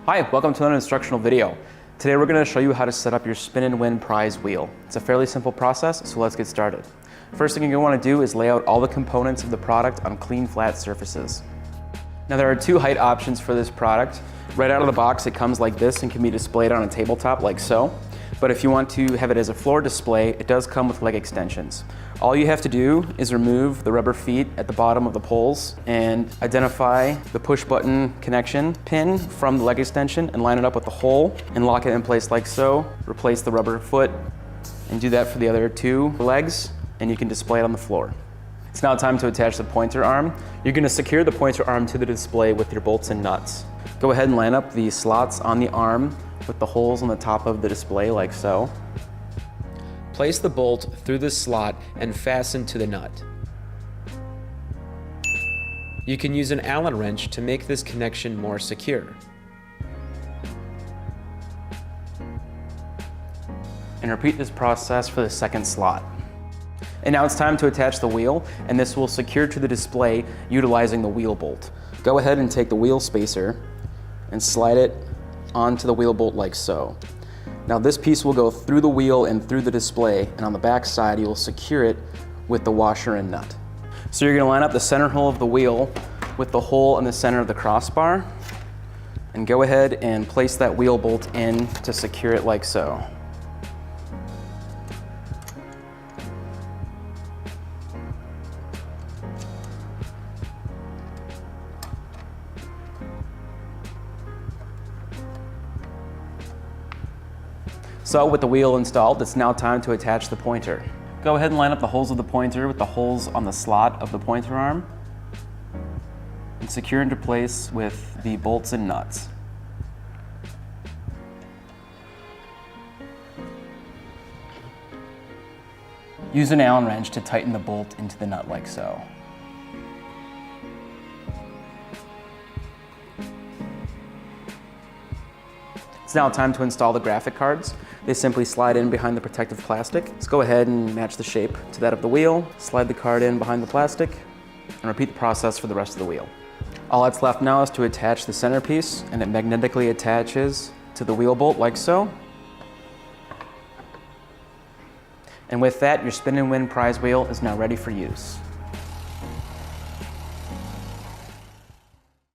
Hi, welcome to another instructional video. Today we're going to show you how to set up your spin and win prize wheel. It's a fairly simple process, so let's get started. First thing you're going to want to do is lay out all the components of the product on clean, flat surfaces. Now there are two height options for this product. Right out of the box it comes like this and can be displayed on a tabletop like so. But if you want to have it as a floor display, it does come with leg extensions. All you have to do is remove the rubber feet at the bottom of the poles and identify the push button connection pin from the leg extension and line it up with the hole and lock it in place like so. Replace the rubber foot and do that for the other two legs and you can display it on the floor. It's now time to attach the pointer arm. You're going to secure the pointer arm to the display with your bolts and nuts. Go ahead and line up the slots on the arm with the holes on the top of the display like so. Place the bolt through the slot and fasten to the nut. You can use an Allen wrench to make this connection more secure. And repeat this process for the second slot. And now it's time to attach the wheel, and this will secure to the display utilizing the wheel bolt. Go ahead and take the wheel spacer and slide it onto the wheel bolt like so. Now this piece will go through the wheel and through the display, and on the back side you will secure it with the washer and nut. So you're going to line up the center hole of the wheel with the hole in the center of the crossbar, and go ahead and place that wheel bolt in to secure it like so. So with the wheel installed, it's now time to attach the pointer. Go ahead and line up the holes of the pointer with the holes on the slot of the pointer arm and secure into place with the bolts and nuts. Use an Allen wrench to tighten the bolt into the nut like so. It's now time to install the graphic cards. They simply slide in behind the protective plastic. Let's go ahead and match the shape to that of the wheel, slide the card in behind the plastic, and repeat the process for the rest of the wheel. All that's left now is to attach the centerpiece, and it magnetically attaches to the wheel bolt like so. And with that, your spin and win prize wheel is now ready for use.